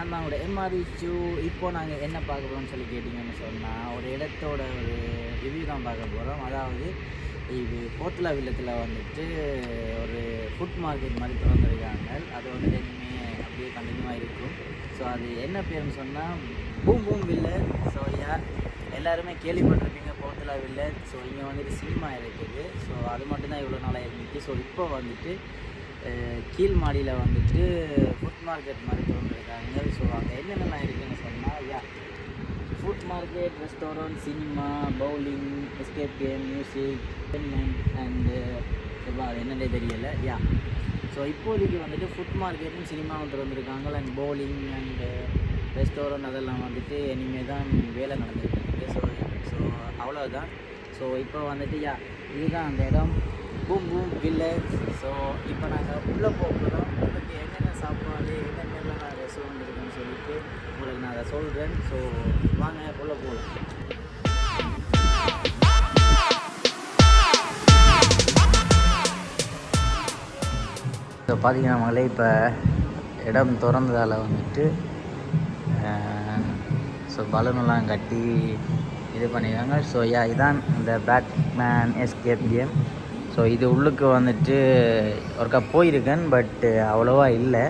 நான் அவங்களோட எம்ஆர்விச்சு இப்போ நாங்கள் என்ன பார்க்க போகிறோம்னு சொல்லி கேட்டிங்கன்னு சொன்னால் ஒரு இடத்தோட ஒரு ரிவ்யூ தான் பார்க்க போகிறோம். அதாவது இது போத்தலா வில்லத்தில் வந்துட்டு ஒரு ஃபுட் மார்க்கெட் மாதிரி திறந்துருக்காங்க. அது வந்துட்டு இனிமேல் அப்படியே கண்டினியூவாக இருக்கும். ஸோ அது என்ன பேருன்னு சொன்னால் பூம் பூம் வில்லர். ஸோ எல்லாருமே கேள்விப்பட்டிருப்பீங்க போத்தலா வில்லர். ஸோ இங்கே வந்துட்டு சினிமா இருக்குது. ஸோ அது மட்டும்தான் இவ்வளோ நாளாக இருந்துச்சு. ஸோ இப்போ வந்துட்டு கீழ் மாடியில் வந்துட்டு ஃபுட் மார்க்கெட் மாதிரி திறந்துருக்காங்க. ஸோ அங்கே என்னென்னலாம் இருக்குதுன்னு சொன்னால் food market, restaurant, cinema, bowling, escape game, music, and அது என்னன்னே தெரியலை. ஸோ இப்போதைக்கு வந்துட்டு ஃபுட் மார்க்கெட்டும் சினிமாவும் திறந்துருக்காங்க. அண்ட் பவுலிங் அண்டு ரெஸ்டாரண்ட் அதெல்லாம் வந்துட்டு இனிமேல் தான் வேலை நடந்துகிட்டு இருக்குது. ஸோ அவ்வளோதான். ஸோ இப்போ வந்துட்டு இதுதான் அந்த இடம், பூம் பூம் வில்லேஜ். ஸோ இப்போ நாங்கள் உள்ளே போகிறோம். உங்களுக்கு என்னென்ன சாப்பாடு என்னென்னலாம் ரெஸ்டாரண்ட் இருக்குன்னு சொல்லிட்டு உங்களுக்கு நான் அதை சொல்கிறேன். ஸோ வாங்க உள்ளே போகலாம். ஸோ பார்த்தீங்கன்னா நம்மளே இப்போ இடம் திறந்ததால் வந்துட்டு ஸோ பலூனெல்லாம் கட்டி இது பண்ணியிருக்காங்க. ஸோ இதான் இந்த பேட்மேன் எஸ்கேப் கேம். ஸோ இது உள்ளுக்கு வந்துட்டு ஒருக்கா போயிருக்கேன், பட் அவ்வளோவா இல்லை.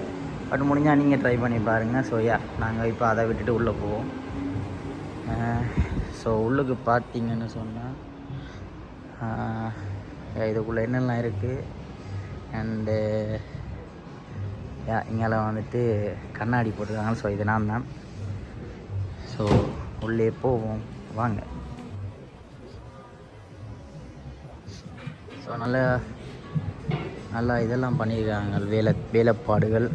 பட் முடிஞ்சால் நீங்கள் ட்ரை பண்ணி பாருங்கள். ஸோ நாங்கள் இப்போ அதை விட்டுட்டு உள்ளே போவோம். ஸோ உள்ளுக்கு பார்த்தீங்கன்னு சொன்னால் இதுக்குள்ளே என்னெல்லாம் இருக்குது. அண்டு இங்கெல்லாம் வந்துட்டு கண்ணாடி போட்டுருக்காங்க. ஸோ இது நான் தான். ஸோ உள்ளே போவோம் வாங்க. ஸோ நல்லா இதெல்லாம் பண்ணியிருக்காங்க, வேலைப்பாடுகள்.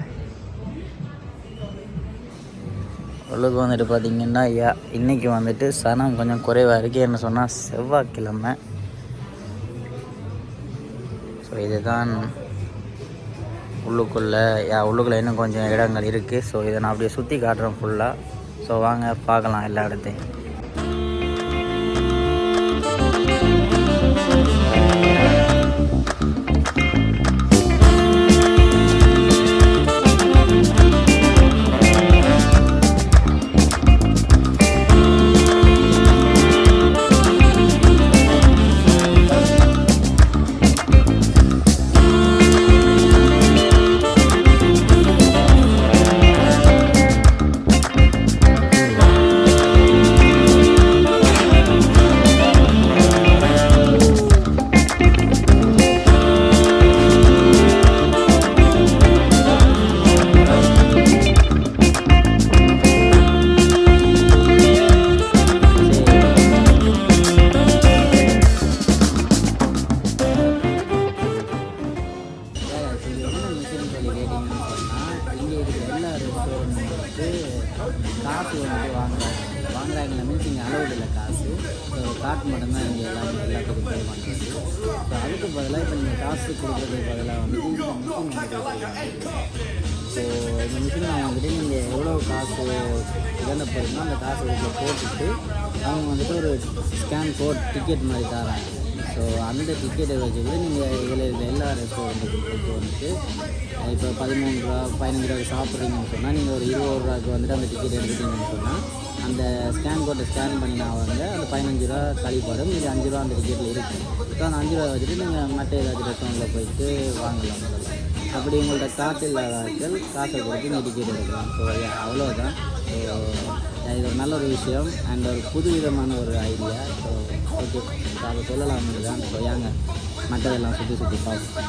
உள்ளுக்கு வந்துட்டு பார்த்திங்கன்னா இன்றைக்கி வந்துட்டு சனம் கொஞ்சம் குறைவாக இருக்குது. என்ன சொன்னால் செவ்வாய்க்கிழமை. ஸோ இதுதான் உள்ளுக்குள்ளே இன்னும் கொஞ்சம் இடங்கள் இருக்குது. ஸோ இதை நான் அப்படியே சுற்றி காட்டுறேன் ஃபுல்லாக. ஸோ வாங்க பார்க்கலாம் எல்லா இடத்தையும். காசு வந்துட்டு வாங்குறாங்க மீன்ஸ் இங்கே அளவு இல்லை காசு. ஸோ காட்டு மட்டும்தான் இங்கே எல்லாத்துக்கும் பே பண்ணுறது. ஸோ அதுக்கு பதிலாக இப்போ நீங்கள் காசு கொடுக்குறதுக்கு பதிலாக வந்துட்டு இந்த மிஷின் வந்துட்டு வச்சுருக்காங்க. ஸோ இந்த மிஷினில் வந்துட்டு நீங்கள் எவ்வளோ காசு இழந்த போகிறீங்களோ அந்த காசு இதில் போட்டுட்டு அவங்க வந்துட்டு ஒரு ஸ்கேன் கோட் டிக்கெட் மாதிரி தராங்க. ஸோ அந்த டிக்கெட்டை வச்சுக்கிட்டு நீங்கள் இதில் இருக்க எல்லா ரெஸ்டாரண்ட்டுக்கு வந்துட்டு இப்போ 13 ரூபா 15 ரூபாய்க்கு சாப்பிட்றீங்கன்னு சொன்னால் நீங்கள் ஒரு 20 ரூபாய்க்கு வந்துட்டு அந்த டிக்கெட் எடுத்துட்டீங்கன்னு சொன்னால் அந்த ஸ்கேன் கோட்டை ஸ்கேன் பண்ணினா வந்து அந்த 15 ரூபா கழிப்படும். இது 5 ரூபா அந்த டிக்கெட்டில் இருக்குது. ஸோ அந்த 5 ரூபா வச்சுட்டு நீங்கள் மற்ற ஏதாச்சும் ரெஸ்டாரண்ட்டில் போயிட்டு வாங்கலாம். அப்படி உங்கள்கிட்ட காசு இல்லாதாக்கள் காசை கொடுத்து நீங்கள் டிக்கெட் எடுக்கலாம். ஸோ அவ்வளோதான். ஸோ இது ஒரு நல்ல ஒரு விஷயம் அண்ட் ஒரு புது விதமான ஒரு ஐடியா. ஸோ ஓகே, ஸோ அதை சொல்லலாம் தான். ஸோ மற்றதெல்லாம் சுற்றி பார்ப்போம்.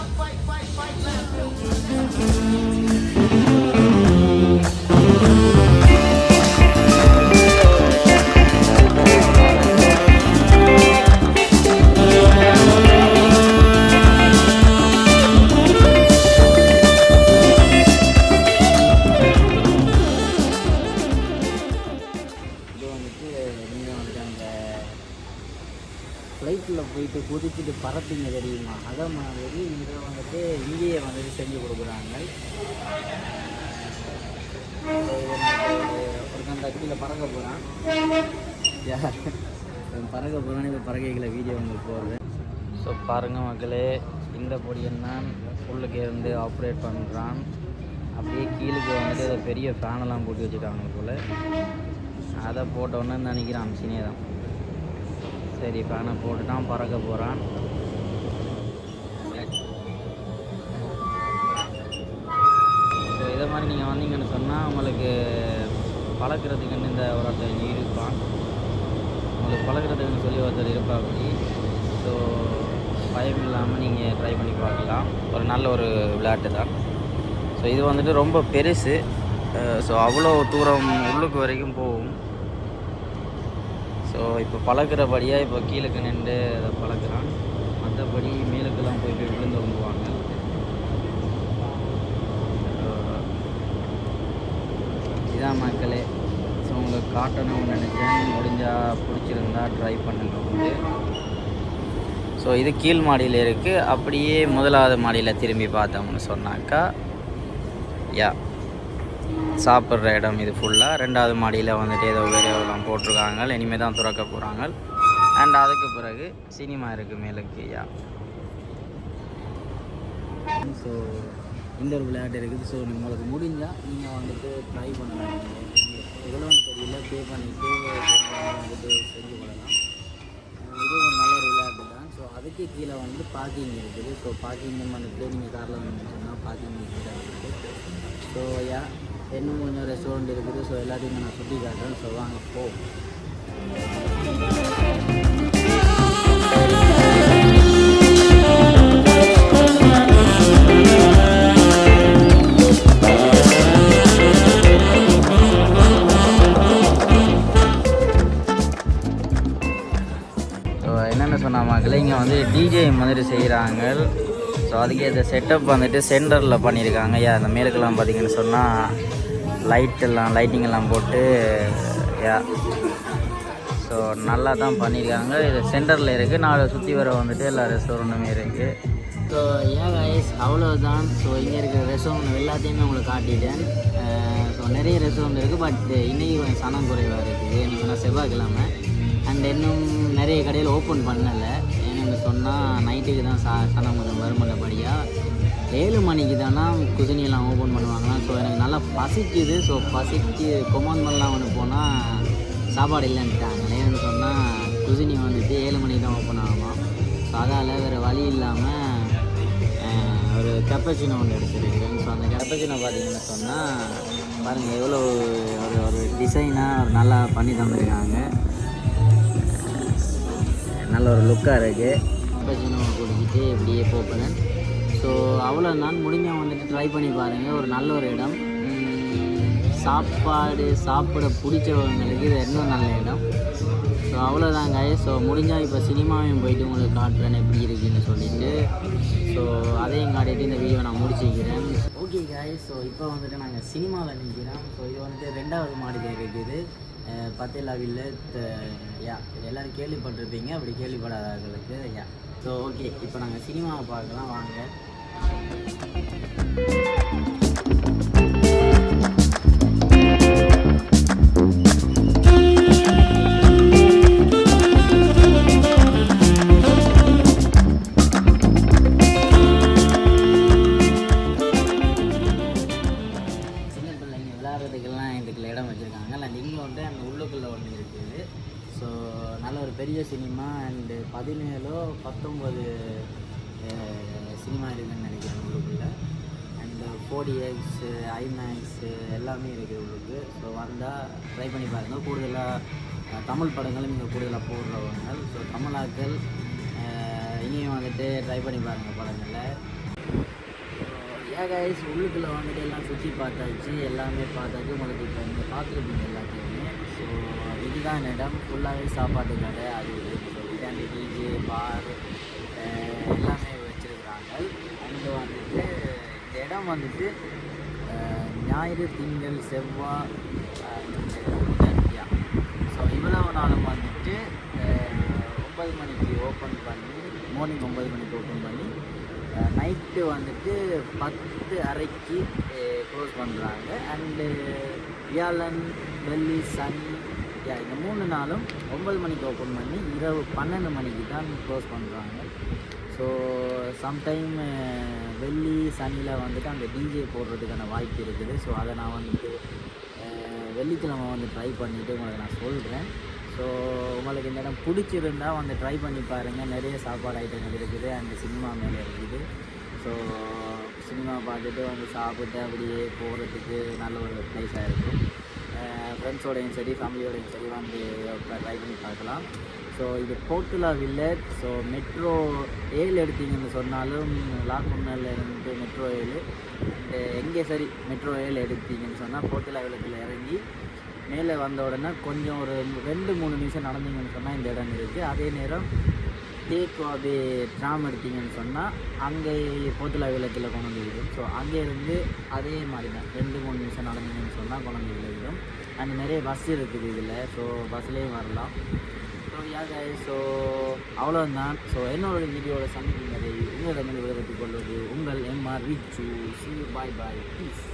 ஃப்ளைட்டில் போயிட்டு குதிச்சுட்டு பறப்பீங்க தெரியுமா, அதை மாதிரி இதை வந்துட்டு இங்கேயே வந்துட்டு செஞ்சு கொடுக்குறாங்க. ஒரு கீழே பறக்க போகிறான், இப்போ பறக்கைகளை வீடியோ உங்களுக்கு போடுறேன். ஸோ பாருங்கள் மக்களே, இந்த பொடியன் தான் உள்ளுக்கு இருந்து ஆப்ரேட் பண்ணுறான். அப்படியே கீழுக்கு வந்துட்டு ஏதோ பெரிய ஃபேனெல்லாம் போட்டு வச்சுட்டாங்க போல். அதை போட்டோன்னு நினைக்கிறேன் அம்சினே தான். சரி ஃபேனை போட்டுட்டான், பறக்க போகிறான். ஸோ இதை மாதிரி நீங்கள் வந்தீங்கன்னு சொன்னால் உங்களுக்கு பழக்கிறதுக்குன்னு இந்த ஒருத்தர் இருப்பான், உங்களுக்கு பழக்கிறதுக்குன்னு சொல்லி ஒருத்தர் இருப்பா அப்படி. ஸோ பயம் இல்லாமல் நீங்கள் ட்ரை பண்ணி பார்க்கலாம். ஒரு நல்ல ஒரு விளையாட்டு தான். ஸோ இது வந்துட்டு ரொம்ப பெருசு. ஸோ அவ்வளோ தூரம் உள்ளுக்கு வரைக்கும் போகும். ஸோ இப்போ பழக்கிறபடியாக இப்போ கீழே நின்று அதை பழக்கிறான். மற்றபடி மேலுக்கெல்லாம் போய் விழுந்து வந்துடுவாங்க. இதான் மக்களே. ஸோ உங்களுக்கு காட்டணும்னு நினச்சேன். முடிஞ்சால் பிடிச்சிருந்தா ட்ரை பண்ணுங்க வந்து. ஸோ இது கீழ் மாடியில் இருக்குது. அப்படியே முதலாவது மாடியில் திரும்பி பார்த்தோம்னு சொன்னாக்கா சாப்பிட்ற இடம் இது ஃபுல்லாக. ரெண்டாவது மாடியில் வந்துட்டு ஏதோ வேலையெல்லாம் போட்டிருக்காங்க, இனிமேல் தான் திறக்க போகிறாங்க. அண்ட் அதுக்கு பிறகு சினிமா இருக்குது மேலுக்கு. ஸோ இந்த ஒரு விளையாட்டு இருக்குது. ஸோ உங்களுக்கு முடிஞ்சால் நீங்கள் வந்துட்டு ட்ரை பண்ணலாம். எவ்வளோன்னு தெரியல, பே பண்ணிவிட்டு வந்துட்டு செஞ்சு கொள்ளலாம். இது ஒரு நல்ல ஒரு விளையாட்டு தான். ஸோ அதுக்கு கீழே வந்து பார்க்கிங் இருக்குது. ஸோ பார்க்கிங் வந்துட்டு நீங்கள் காரில் வந்து சொன்னால் பார்க்கிங் இருக்குது. ஸோ இன்னும் கொஞ்சம் ரெஸ்டாரண்ட் இருக்குது. ஸோ எல்லாத்தையும் நான் சுற்றி காட்டுறேன். ஸோ வாங்க போ. இங்கே வந்து டிஜே மாதிரி செய்கிறாங்க. ஸோ அதுக்கே இந்த செட்டப் வந்துட்டு சென்டரில் பண்ணியிருக்காங்க. அந்த மேலுக்கெல்லாம் பார்த்திங்கன்னு சொன்னால் லைட்டிங் எல்லாம் போட்டு ஸோ நல்லா தான் பண்ணியிருக்காங்க. இது சென்டரில் இருக்குது. நாலு சுற்றி வர வந்துட்டு எல்லா ரெஸ்டாரண்ட்டுமே இருக்குது. ஸோ கைஸ் அவ்வளோதான். ஸோ இங்கே இருக்கிற ரெஸ்டாரண்ட் எல்லாத்தையுமே உங்களுக்கு காட்டிட்டேன். ஸோ நிறைய ரெஸ்டாரண்ட் இருக்குது. பட் இன்றைக்கி சனம் குறைவாக இருக்குது. எனக்கு சொன்னால் செவ்வாய்க்கிழமை. அண்ட் இன்னும் நிறைய கடையில் ஓப்பன் பண்ணலை. ஏன்னு சொன்னால் நைட்டுக்கு தான் சனம் கொஞ்சம் வருமல்லபடியாக 7 மணிக்கு தானே குசினியெல்லாம் ஓப்பன் பண்ணுவாங்களாம். ஸோ எனக்கு நல்லா பசிக்குது. ஸோ பசிக்கு கொமான்மெல்லாம் ஒன்று போனால் சாப்பாடு இல்லைன்ட்டாங்க. ஏன்னு சொன்னால் குசினி வந்துட்டு 7 மணிக்கு தான் ஓப்பன் ஆகும். ஸோ அதால் வேறு வழி இல்லாமல் ஒரு கெப்பச்சினோ ஒன்று எடுத்துருக்கேன். ஸோ அந்த கெப்பச்சினோ பார்த்திங்கன்னு சொன்னால் பாருங்கள் எவ்வளோ ஒரு டிசைனாக ஒரு நல்லா பண்ணி தந்துருக்காங்க. நல்ல ஒரு லுக்காக இருக்குது. கெப்பச்சினோ குடிச்சிட்டு இப்படியே போப்பேன். ஸோ அவ்வளோ நான் முடிஞ்சால் வந்துட்டு ட்ரை பண்ணி பாருங்கள். ஒரு நல்ல ஒரு இடம். சாப்பிட பிடிச்சவங்களுக்கு இது இன்னும் நல்ல இடம். ஸோ அவ்வளோதாங்க. ஸோ முடிஞ்சால் இப்போ சினிமாவையும் போயிட்டு உங்களுக்கு காட்டுறேன் எப்படி இருக்குதுன்னு சொல்லிவிட்டு. ஸோ அதையும் காட்டிட்டு இந்த வீடியோ நான் முடிச்சுக்கிறேன். ஓகே காய்ஸ், ஸோ இப்போ வந்துட்டு நாங்கள் சினிமாவில் நிற்கிறோம். ஸோ இது வந்துட்டு 2வது மாடியில் இருக்குது. பத்தேலா வில்லேஜ். எல்லோரும் கேள்விப்பட்டிருப்பீங்க. அப்படி கேள்விப்படாதவர்களுக்கு ஸோ ஓகே, இப்போ நாங்கள் சினிமாவை பார்க்கலாம் வாங்க. பெரிய சினிமா அண்டு 17-19 சினிமா இருக்குதுன்னு நினைக்கிறேன் உள்ளுக்குள்ளே. அண்டு 4DX, IMAX எல்லாமே இருக்குது உள்ளுக்கு. ஸோ வந்தால் ட்ரை பண்ணி பாருங்கள். கூடுதலாக தமிழ் படங்களும் இங்கே கூடுதலாக போடுறவங்க. ஸோ தமிழாக்கள் இனியும் வந்துட்டு ட்ரை பண்ணி பாருங்கள் படங்களை. கைஸ் உள்ளுக்குள்ளே வந்துட்டு எல்லாம் சுற்றி பார்த்தாச்சு, எல்லாமே பார்த்தாச்சு. உங்களுக்கு இப்போ இங்கே பார்த்துருப்பீங்க எல்லாத்தையுமே. ஸோ இதுதான் இடம். ஃபுல்லாகவே சாப்பாட்டு கடை அது இதுன்னு சொல்லிட்டு அந்த டிஜே பார் எல்லாமே வச்சுருக்குறாங்க. அங்கே வந்துட்டு இந்த இடம் வந்துட்டு ஞாயிறு, திங்கள், செவ்வாய், ஸோ இவ்வளவு நாளும் வந்துட்டு 9 மணிக்கு ஓப்பன் பண்ணி, மார்னிங் 9 மணிக்கு ஓப்பன் பண்ணி நைட்டு வந்துட்டு 10:30க்கு க்ளோஸ் பண்ணுறாங்க. அண்டு வியாழன், வெள்ளி, சனி, இந்த 3 நாளும் 9 மணிக்கு ஓப்பன் பண்ணி இரவு 12 மணிக்கு தான் க்ளோஸ் பண்ணுறாங்க. ஸோ சம்டைம் வெள்ளி சனியில் வந்துட்டு அங்கே டிஜே போடுறதுக்கான வாய்ப்பு இருக்குது. ஸோ அதை நான் வந்துட்டு வெள்ளிக்கிழமை வந்து ட்ரை பண்ணிவிட்டு உங்களுக்கு நான் சொல்கிறேன். ஸோ உங்களுக்கு இந்த இடம் பிடிச்சிருந்தால் வந்து ட்ரை பண்ணி பாருங்கள். நிறைய சாப்பாடு ஐட்டங்கள் இருக்குது, அந்த சினிமா மேலே இருக்குது. ஸோ சினிமா பார்த்துட்டு வந்து சாப்பிட்டு அப்படியே போகிறதுக்கு நல்ல ஒரு ப்ளேஸாக இருக்கும். ஃப்ரெண்ட்ஸோடையும் சரி ஃபேமிலியோடையும் சரி வந்து ட்ரை பண்ணி பார்க்கலாம். ஸோ இது போர்ட்டுலா வில்லேஜ். ஸோ மெட்ரோ 7 எடுத்தீங்கன்னு சொன்னாலும் லாக்குன்னல்ல இருந்து மெட்ரோ 7 எங்கே சரி மெட்ரோ 7 எடுத்தீங்கன்னு சொன்னால் போர்ட்டுலா வில்லேஜில் இறங்கி மேலே வந்த உடனே கொஞ்சம் ஒரு 2-3 நிமிஷம் நடந்தீங்கன்னு சொன்னால் இந்த இடம் இருக்குது. அதே நேரம் தேக்வாபே ட்ராம் எடுத்தீங்கன்னு சொன்னால் அங்கே போர்ட்டுலா வில்லேஜில் கொண்டு வந்து விடும். ஸோ அங்கேருந்து அதே மாதிரி தான் 2-3 நிமிஷம் நடந்தீங்கன்னு சொன்னால் கொண்டு வந்து விடும். அண்ட் நிறைய பஸ் இருக்குது இதில். ஸோ பஸ்லேயும் வரலாம். ஸோ ஸோ அவ்வளோதான். ஸோ என்னோட வீடியோவில் சந்திக்கும் வரை உங்களிடமிருந்து விடைபெற்றுக் கொள்வது உங்கள் MR Richu. See you, bye bye, peace.